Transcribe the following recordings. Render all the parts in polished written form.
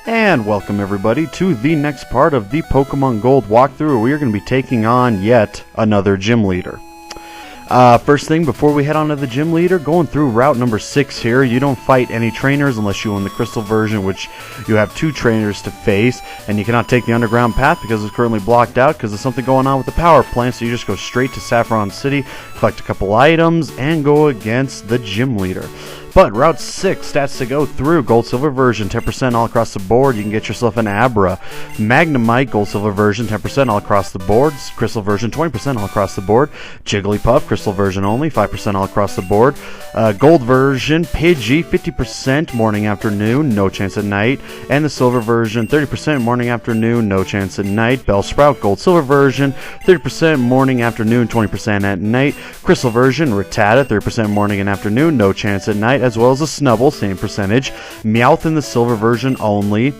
And welcome everybody to the next part of the Pokemon Gold walkthrough. We are going to be taking on yet another gym leader. First thing, before we head on to the gym leader, going through route number 6 here, you don't fight any trainers unless you own the crystal version, which you have 2 trainers to face, and you cannot take the underground path because it's currently blocked out because there's something going on with the power plant, so you just go straight to Saffron City, collect a couple items, and go against the gym leader. But Route 6, stats to go through, Gold Silver version, 10% all across the board. You can get yourself an Abra. Magnemite, Gold Silver version, 10% all across the board. Crystal version, 20% all across the board. Jigglypuff, Crystal version only, 5% all across the board. Gold version, Pidgey, 50% morning, afternoon, no chance at night. And the Silver version, 30% morning, afternoon, no chance at night. Bellsprout, Gold Silver version, 30% morning, afternoon, 20% at night. Crystal version, Rattata, 30% morning and afternoon, no chance at night. As well as a Snubbull, same percentage. Meowth in the Silver version only,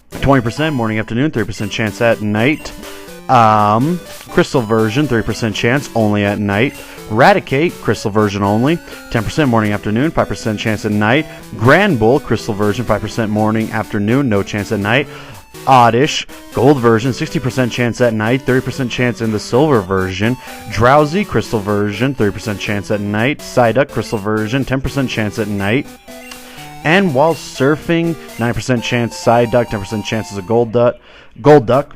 20% morning, afternoon, 30% chance at night. Crystal version, 30% chance only at night. Raticate, Crystal version only, 10% morning, afternoon, 5% chance at night. Granbull, Crystal version, 5% morning, afternoon, no chance at night. Oddish, Gold version, 60% chance at night, 30% chance in the Silver version. Drowsy, Crystal version, 30% chance at night. Psyduck, Crystal version, 10% chance at night. And while surfing, 9% chance Psyduck, 10% chance as a Gold Duck.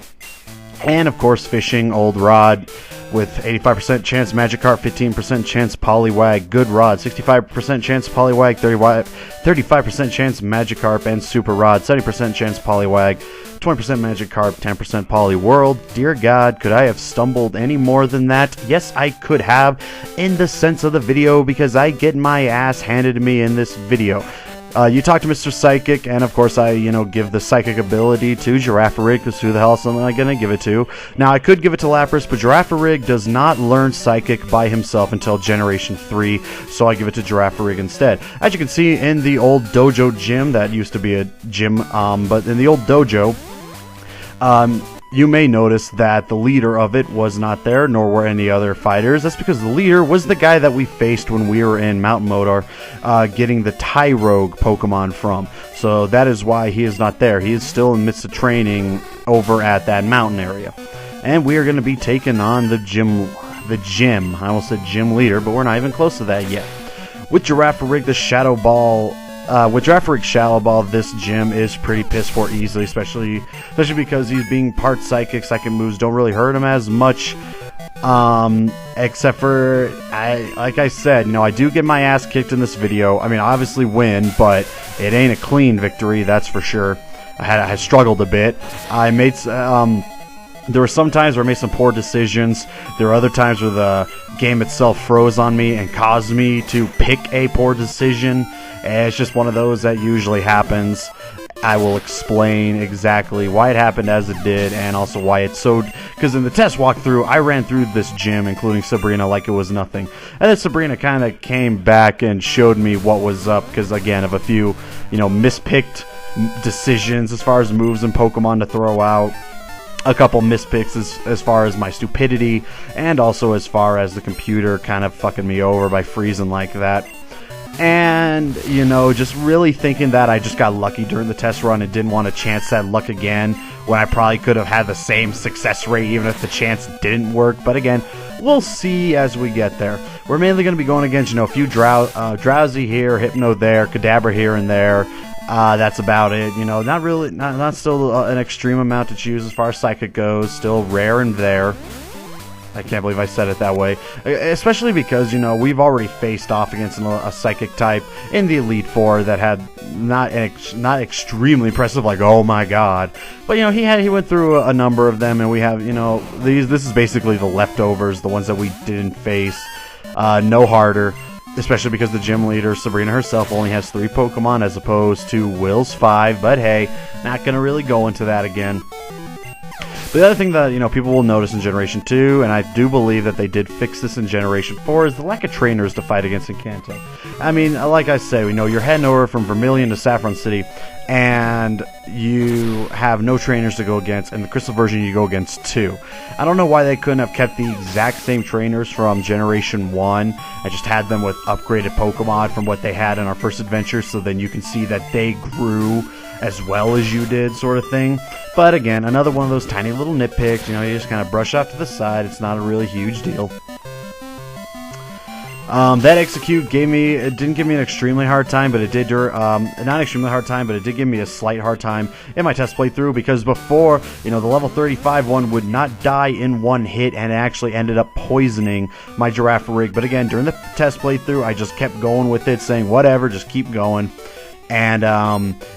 And of course fishing, Old Rod, with 85% chance Magikarp, 15% chance Poliwag. Good Rod, 65% chance Poliwag, 35% chance Magikarp and Super Rod, 70% chance Poliwag, 20% Magikarp, 10% Poliwhirl. Dear God, could I have stumbled any more than that? Yes, I could have, in the sense of the video, because I get my ass handed to me in this video. You talk to Mr. Psychic, and of course I, give the psychic ability to Girafarig, because who the hell else am I going to give it to? Now, I could give it to Lapras, but Girafarig does not learn Psychic by himself until Generation 3, so I give it to Girafarig instead. As you can see in the old dojo gym, that used to be a gym, but in the old dojo, you may notice that the leader of it was not there, nor were any other fighters. That's because the leader was the guy that we faced when we were in Mount Modar, getting the Tyrogue Pokemon from. So that is why he is not there. He is still in the midst of training over at that mountain area. And we are going to be taking on the gym. I almost said gym leader, but we're not even close to that yet. With Girafarig, the Shadow Ball. With Girafarig Shadow Ball, this gym is pretty piss poor easily, especially because he's being part psychic. Psychic moves don't really hurt him as much, except for, like I said, I do get my ass kicked in this video. I mean, I obviously win, but it ain't a clean victory, that's for sure. I struggled a bit. I made, there were some times where I made some poor decisions. There were other times where the game itself froze on me and caused me to pick a poor decision. And it's just one of those that usually happens. I will explain exactly why it happened as it did, and also why it's so... Because in the test walkthrough, I ran through this gym, including Sabrina, like it was nothing. And then Sabrina kind of came back and showed me what was up, because, again, of a few, mispicked decisions as far as moves and Pokemon to throw out. A couple mispicks as far as my stupidity, and also as far as the computer kind of fucking me over by freezing like that. And, just really thinking that I just got lucky during the test run and didn't want to chance that luck again, when I probably could have had the same success rate even if the chance didn't work. But again, we'll see as we get there. We're mainly going to be going against, a few Drowsy here, Hypno there, Kadabra here and there. That's about it. Not really, not still an extreme amount to choose as far as Psychic goes. Still rare and there. I can't believe I said it that way. Especially because, we've already faced off against a Psychic type in the Elite Four that had not extremely impressive, like, oh my god. But, he went through a number of them, and we have, this is basically the leftovers, the ones that we didn't face. No harder. Especially because the gym leader, Sabrina herself, only has 3 Pokemon as opposed to Will's 5. But hey, not going to really go into that again. But the other thing that, people will notice in Generation 2, and I do believe that they did fix this in Generation 4, is the lack of trainers to fight against in Kanto. I mean, like I say, you're heading over from Vermilion to Saffron City, and you have no trainers to go against, and the Crystal version you go against 2. I don't know why they couldn't have kept the exact same trainers from Generation 1 and just had them with upgraded Pokemon from what they had in our first adventure, so then you can see that they grew as well as you did, sort of thing. But again, another one of those tiny little nitpicks, you know, you just kind of brush off to the side. It's not a really huge deal. That execute didn't give me an extremely hard time, but it did, not extremely hard time, but it did give me a slight hard time in my test playthrough, because before, you know, the level 35 one would not die in one hit, and it actually ended up poisoning my Girafarig. But again, during the test playthrough, I just kept going with it, saying, whatever, just keep going. And,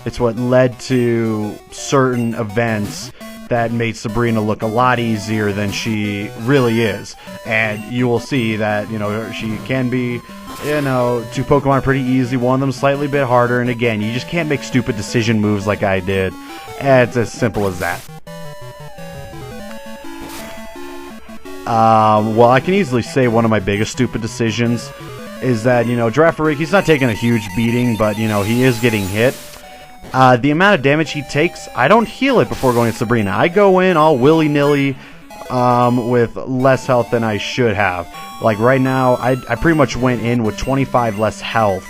it's what led to certain events that made Sabrina look a lot easier than she really is. And you will see that, you know, she can be, you know, two Pokemon pretty easy, one of them slightly bit harder, and again, you just can't make stupid decision moves like I did. And it's as simple as that. Well, I can easily say one of my biggest stupid decisions is that, you know, Girafarig, he's not taking a huge beating, but, you know, he is getting hit. The amount of damage he takes, I don't heal it before going to Sabrina. I go in all willy-nilly with less health than I should have. Like right now, I pretty much went in with 25 less health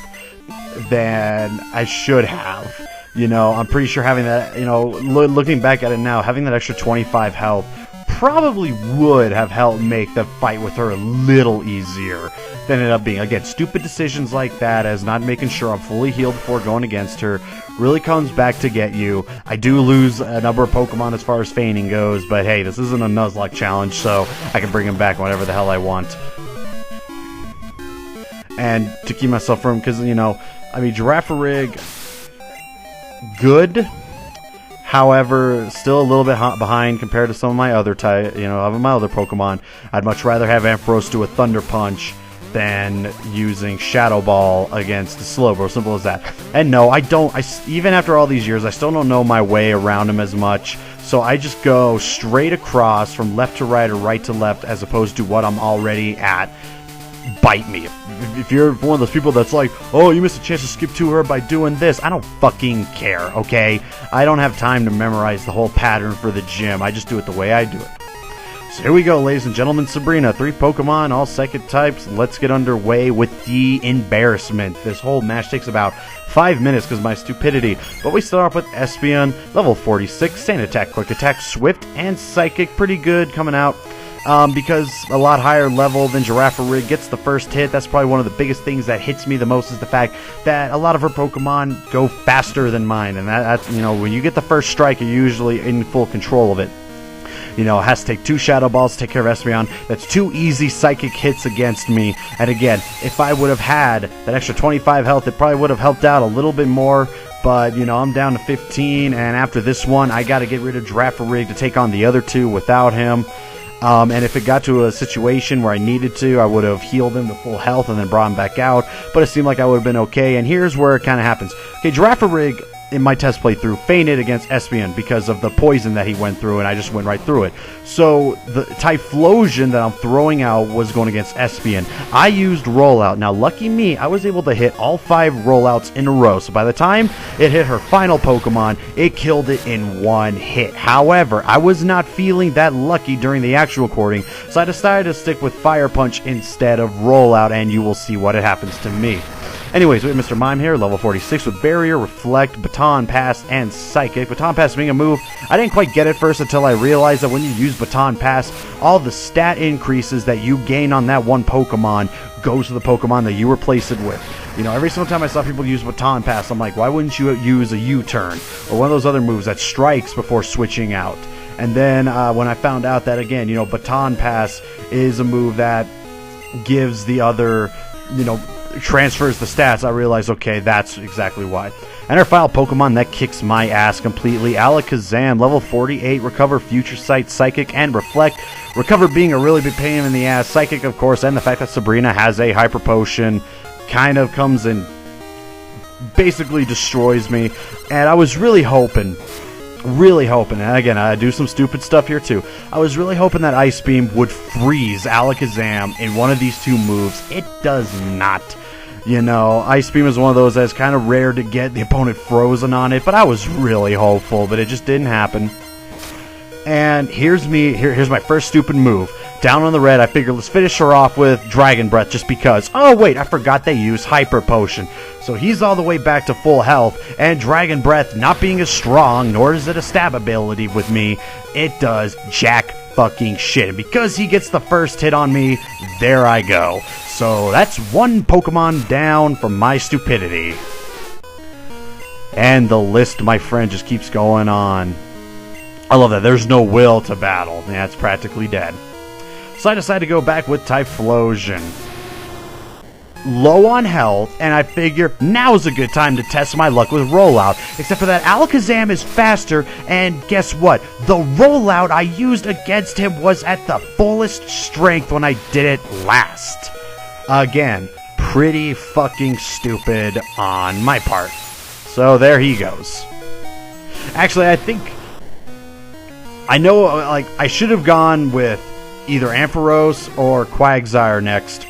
than I should have. You know, I'm pretty sure having that, you know, looking back at it now, having that extra 25 health probably would have helped make the fight with her a little easier than it ended up being. Again, stupid decisions like that, as not making sure I'm fully healed before going against her, really comes back to get you. I do lose a number of Pokemon as far as feigning goes, but hey, this isn't a Nuzlocke challenge, so I can bring him back whenever the hell I want. And to keep myself from, because, you know, I mean, Girafarig, good. However, still a little bit behind compared to some of my other my other Pokemon. I'd much rather have Ampharos do a Thunder Punch than using Shadow Ball against the Slowbro. Simple as that. And no, I don't. Even after all these years, I still don't know my way around him as much. So I just go straight across from left to right or right to left, as opposed to what I'm already at. Bite me. If you're one of those people that's like, oh, you missed a chance to skip to her by doing this, I don't fucking care, okay? I don't have time to memorize the whole pattern for the gym. I just do it the way I do it. So here we go, ladies and gentlemen. Sabrina, 3 Pokemon, all psychic types. Let's get underway with the embarrassment. This whole match takes about 5 minutes because of my stupidity. But we start off with Espeon, level 46, Sand Attack, Quick Attack, Swift, and Psychic. Pretty good coming out. Because a lot higher level than Girafarig, gets the first hit. That's probably one of the biggest things that hits me the most, is the fact that a lot of her Pokemon go faster than mine. And that's, you know, when you get the first strike, you're usually in full control of it. You know, it has to take 2 Shadow Balls to take care of Espeon. That's 2 easy Psychic hits against me. And again, if I would have had that extra 25 health, it probably would have helped out a little bit more. But, you know, I'm down to 15, and after this one, I got to get rid of Girafarig to take on the other 2 without him. And if it got to a situation where I needed to, I would have healed him to full health and then brought him back out. But it seemed like I would have been okay. And here's where it kind of happens. Okay, Girafarig, in my test playthrough, fainted against Espeon because of the poison that he went through, and I just went right through it. So the Typhlosion that I'm throwing out was going against Espeon. I used Rollout. Now, lucky me, I was able to hit all 5 Rollouts in a row. So by the time it hit her final Pokemon, it killed it in 1 hit. However, I was not feeling that lucky during the actual recording, so I decided to stick with Fire Punch instead of Rollout, and you will see what happens to me. Anyways, we have Mr. Mime here, level 46, with Barrier, Reflect, Baton Pass, and Psychic. Baton Pass being a move, I didn't quite get it first until I realized that when you use Baton Pass, all the stat increases that you gain on that one Pokemon goes to the Pokemon that you replace it with. You know, every single time I saw people use Baton Pass, I'm like, why wouldn't you use a U-turn? Or one of those other moves that strikes before switching out. And then when I found out that, again, you know, Baton Pass is a move that gives the other, you know, transfers the stats, I realized, okay, that's exactly why. And our final Pokemon that kicks my ass completely, Alakazam, level 48, Recover, Future Sight, Psychic, and Reflect. Recover being a really big pain in the ass. Psychic, of course, and the fact that Sabrina has a Hyper Potion kind of comes and basically destroys me. And I was really hoping, and again, I do some stupid stuff here too, I was really hoping that Ice Beam would freeze Alakazam in one of these 2 moves. It does not. You know, Ice Beam is one of those that's kind of rare to get the opponent frozen on it, but I was really hopeful, but it just didn't happen. And here's my first stupid move. Down on the red, I figured let's finish her off with Dragon Breath just because. Oh wait, I forgot they use Hyper Potion. So he's all the way back to full health, and Dragon Breath not being as strong, nor does it a stab ability with me, it does jack fucking shit. And because he gets the first hit on me, there I go. So that's one Pokemon down from my stupidity. And the list, my friend, just keeps going on. I love that. There's no will to battle. Yeah, it's practically dead. So I decided to go back with Typhlosion. Low on health, and I figure now's a good time to test my luck with Rollout. Except for that Alakazam is faster, and guess what? The Rollout I used against him was at the fullest strength when I did it last. Again, pretty fucking stupid on my part. So there he goes. Actually, I think... I know, like, I should have gone with either Ampharos or Quagsire next.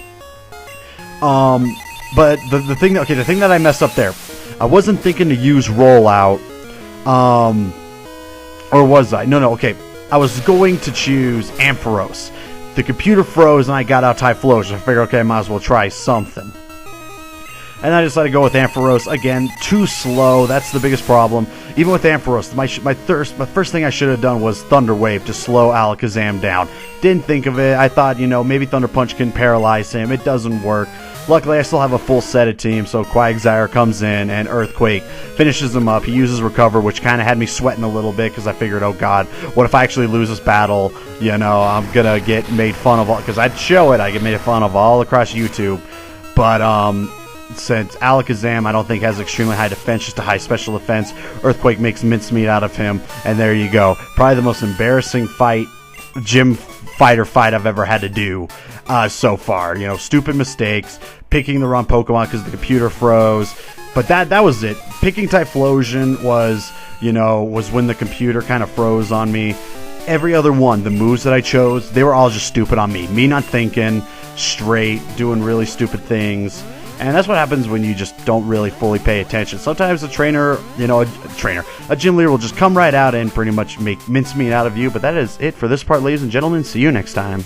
But the thing that I messed up there, I wasn't thinking to use Rollout, or was I? No, okay. I was going to choose Ampharos. The computer froze and I got out Typhlosion. I figured, okay, I might as well try something. And I decided to go with Ampharos. Again, too slow. That's the biggest problem. Even with Ampharos, my first thing I should have done was Thunder Wave to slow Alakazam down. Didn't think of it. I thought, maybe Thunder Punch can paralyze him. It doesn't work. Luckily, I still have a full set of teams, so Quagsire comes in and Earthquake finishes him up. He uses Recover, which kind of had me sweating a little bit because I figured, oh god, what if I actually lose this battle? I'm going to get made fun of, because I'd show it. I get made fun of all across YouTube. But, since Alakazam, I don't think has extremely high defense, just a high special defense, Earthquake makes mincemeat out of him, and there you go. Probably the most embarrassing gym fighter fight I've ever had to do so far. Stupid mistakes, picking the wrong Pokemon because the computer froze, but that was it. Picking Typhlosion was when the computer kind of froze on me. Every other one, the moves that I chose, they were all just stupid on me. Me not thinking straight, doing really stupid things. And that's what happens when you just don't really fully pay attention. Sometimes a trainer, a gym leader will just come right out and pretty much make mincemeat out of you. But that is it for this part, ladies and gentlemen. See you next time.